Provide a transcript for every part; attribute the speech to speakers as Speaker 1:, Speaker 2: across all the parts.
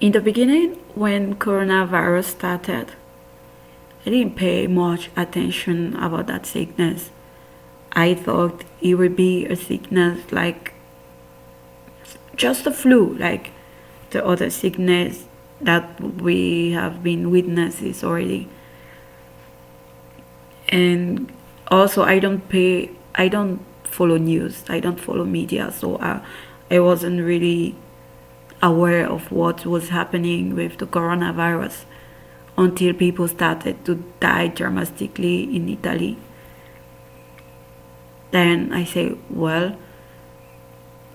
Speaker 1: In the beginning, when coronavirus started, I didn't pay much attention about that sickness. I thought it would be a sickness like just a flu, like the other sickness that we have been witnesses already. And also, I don't follow news, I don't follow media, so I wasn't really aware of what was happening with the coronavirus until people started to die dramatically in Italy. Then I say, well,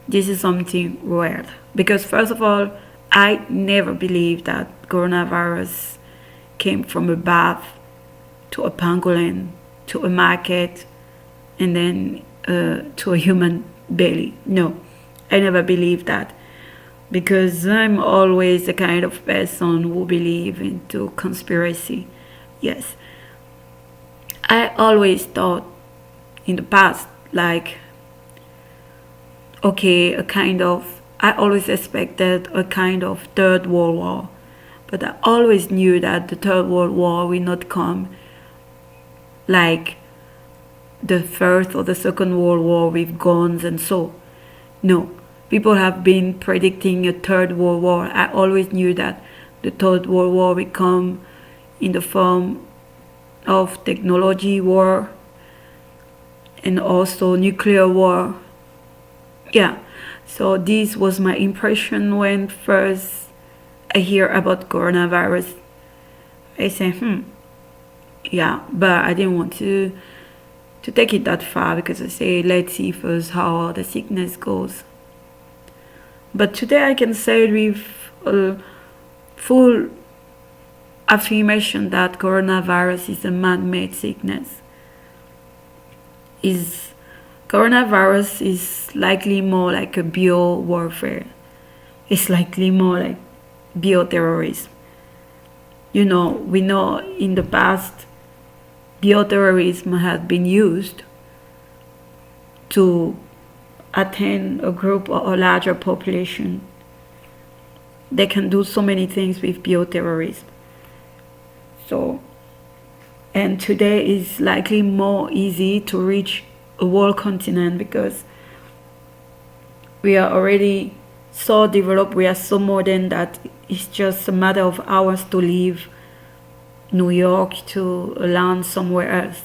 Speaker 1: this is something weird. Because, first of all, I never believed that coronavirus came from a bath to a pangolin to a market and then to a human belly. No, I never believed that because I'm always the kind of person who believe into conspiracy. Yes, I always thought in the past like, okay, I always expected a kind of third world war, but I always knew that the third world war will not come like the first or the second world war with guns and so. No, people have been predicting a third world war. I always knew that the third world war will come in the form of technology war and also nuclear war. Yeah, so this was my impression when first I hear about coronavirus. I say, yeah, but I didn't want to take it that far because I say, let's see first how the sickness goes. But today I can say with a full affirmation that coronavirus is a man-made sickness. Coronavirus is likely more like a bio warfare. It's likely more like bioterrorism. We know in the past bioterrorism has been used to attain a group or a larger population. They can do so many things with bioterrorism. So, and today is likely more easy to reach a whole continent because we are already so developed, we are so modern that it's just a matter of hours to leave New York to land somewhere else,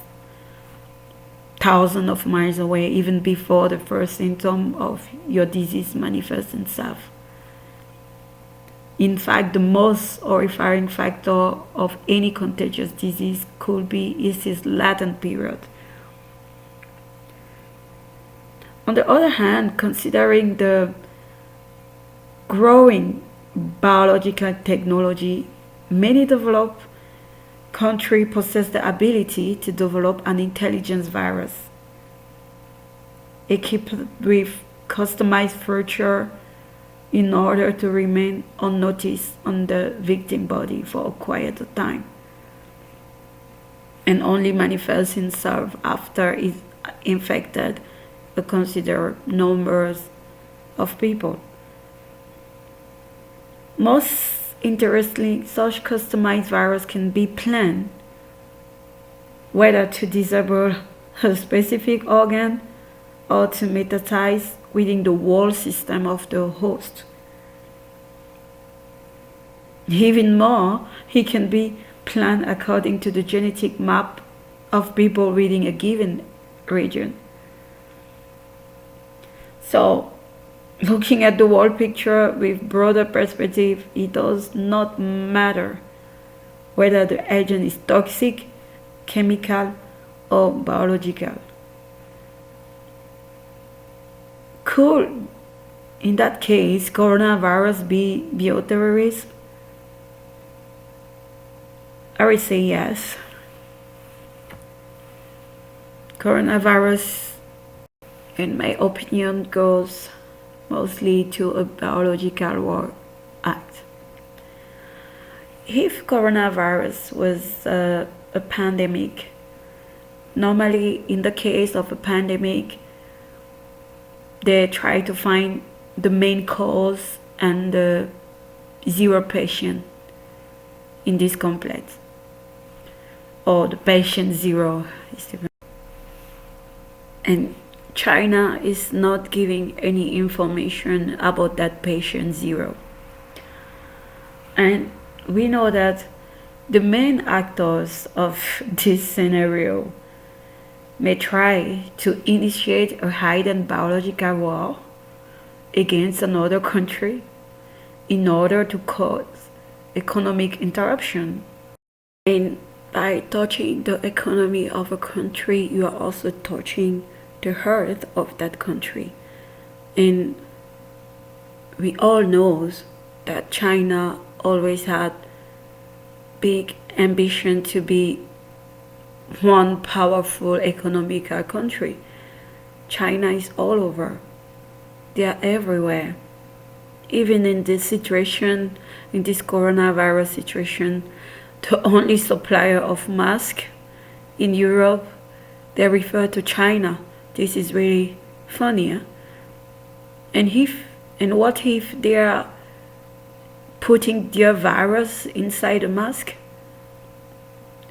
Speaker 1: thousands of miles away, even before the first symptom of your disease manifests itself. In fact, the most horrifying factor of any contagious disease could be its latent period. On the other hand, considering the growing biological technology, many developed countries possess the ability to develop an intelligence virus equipped with customized features in order to remain unnoticed on the victim body for a quiet time and only manifests itself after it's infected a considerable number of people. Most interestingly, such customized virus can be planned whether to disable a specific organ or to metastasize within the whole system of the host. Even more, it can be planned according to the genetic map of people within a given region. So, looking at the whole picture with broader perspective, it does not matter whether the agent is toxic, chemical, or biological. Could, in that case, coronavirus be bioterrorism? I would say yes. Coronavirus, in my opinion, goes mostly to a biological war act. If coronavirus was a pandemic, normally in the case of a pandemic, they try to find the main cause and the zero patient in this complex, or the patient zero is different. And China is not giving any information about that patient zero. And we know that the main actors of this scenario may try to initiate a hidden biological war against another country in order to cause economic interruption. And by touching the economy of a country, you are also touching the health of that country. And we all know that China always had big ambition to be one powerful economical country. China is all over. They are everywhere. Even in this situation, in this coronavirus situation, the only supplier of masks in Europe, they refer to China. This is really funny. Huh? And what if they are putting their virus inside a mask?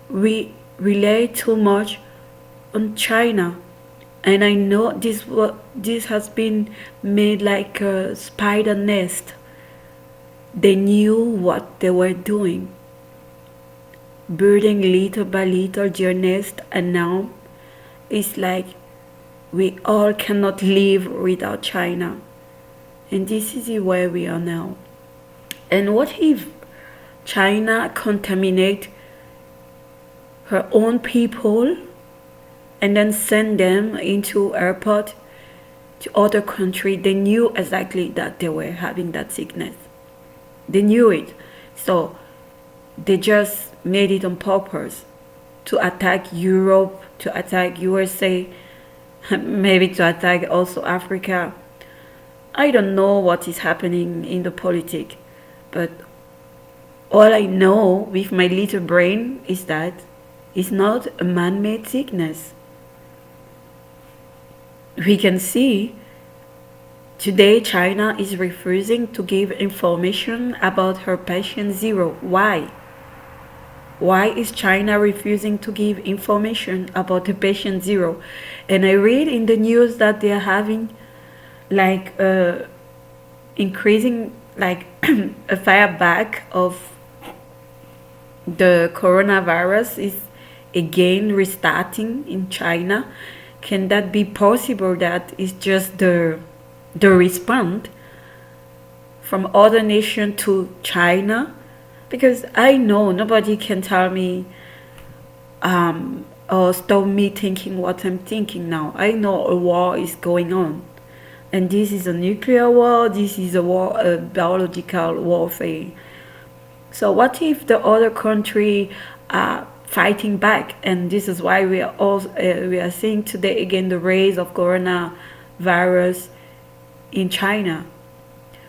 Speaker 1: We rely too much on China, and I know this has been made like a spider nest. They knew what they were doing, building little by little their nest, and now it's like we all cannot live without China. And this is where we are now. And what if China contaminate her own people and then send them into airport to other country? They knew exactly that they were having that sickness. They knew it. So they just made it on purpose to attack Europe, to attack USA, maybe to attack also Africa. I don't know what is happening in the politics, but all I know with my little brain is that it's not a man-made sickness. We can see today China is refusing to give information about her patient zero. Why? Why is China refusing to give information about the patient zero? And I read in the news that they are having like increasing like a fireback of the coronavirus is again restarting in China. Can that be possible? That is just the response from other nations to China? Because I know nobody can tell me or stop me thinking what I'm thinking now. I know a war is going on, and this is a nuclear war. This is a war, a biological warfare. So what if the other country are fighting back? And this is why we are seeing today again the rise of coronavirus in China.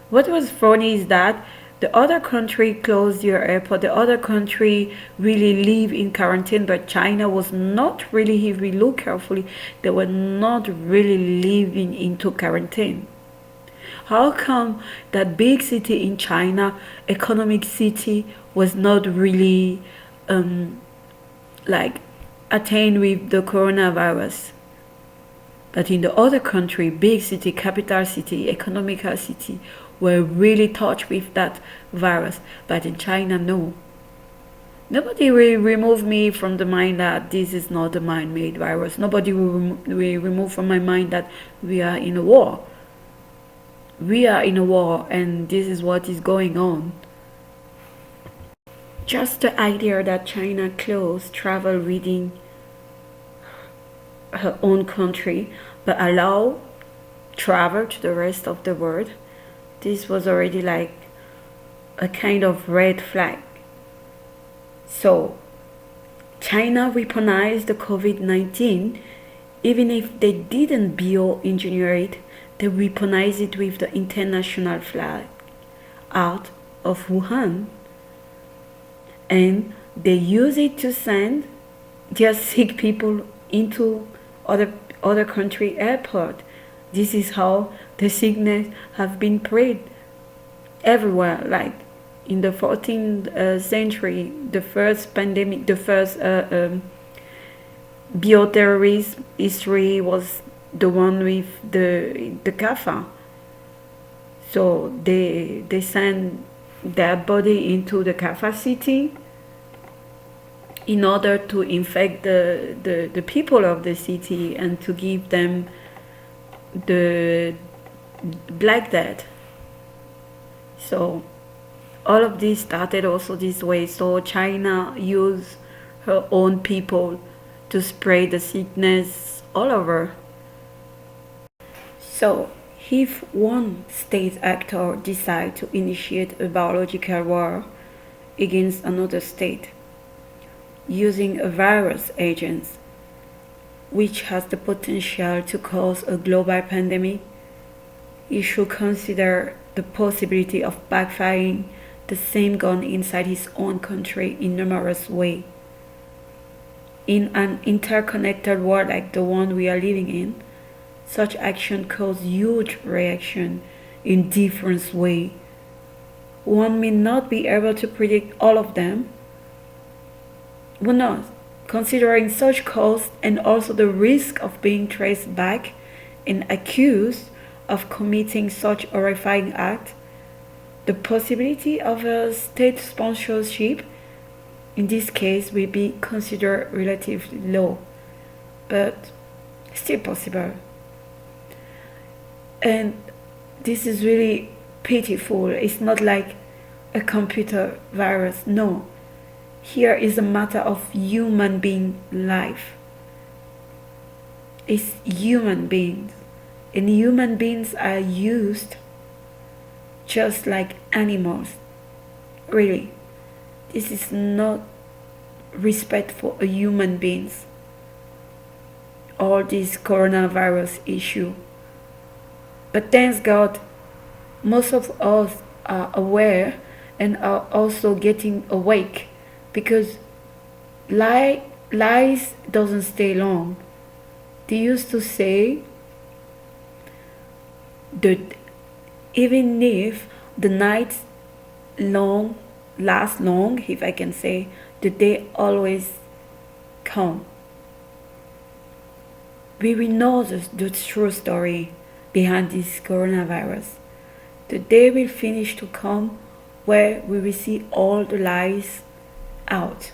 Speaker 1: What was funny is that the other country closed their airport. The other country really live in quarantine, but China was not really, if we look carefully, they were not really living into quarantine. How come that big city in China, economic city, was not really like attained with the coronavirus? But in the other country, big city, capital city, economical city, were really touched with that virus. But in China, no. Nobody will remove me from the mind that this is not a man-made virus. Nobody will remove from my mind that we are in a war. We are in a war, and this is what is going on. Just the idea that China closed travel within her own country, but allow travel to the rest of the world, this was already like a kind of red flag. So China weaponized the COVID-19, even if they didn't bioengineer it, they weaponized it with the international flag out of Wuhan. And they use it to send their sick people into other country airport. This is how the sickness have been spread everywhere. Like in the 14th century, the first pandemic, the first bioterrorism history was the one with the Kaffa. So they sent their body into the Kaffa city in order to infect the people of the city and to give them the Black Death. So all of this started also this way. So China used her own people to spread the sickness all over. So if one state actor decides to initiate a biological war against another state using a virus agent which has the potential to cause a global pandemic, he should consider the possibility of backfiring the same gun inside his own country in numerous ways. In an interconnected world like the one we are living in, such action cause huge reaction in different ways. One may not be able to predict all of them. Who knows? Considering such cost and also the risk of being traced back and accused of committing such horrifying act, the possibility of a state sponsorship in this case will be considered relatively low, but still possible. And this is really pitiful. It's not like a computer virus. No. Here is a matter of human being life. It's human beings. And human beings are used just like animals. Really. This is not respect for a human beings. All this coronavirus issue. But thanks God, most of us are aware and are also getting awake, because lies doesn't stay long. They used to say that even if the night lasts long, if I can say, the day always come. We will know the true story behind this coronavirus. The day will finish to come where we will see all the lies out.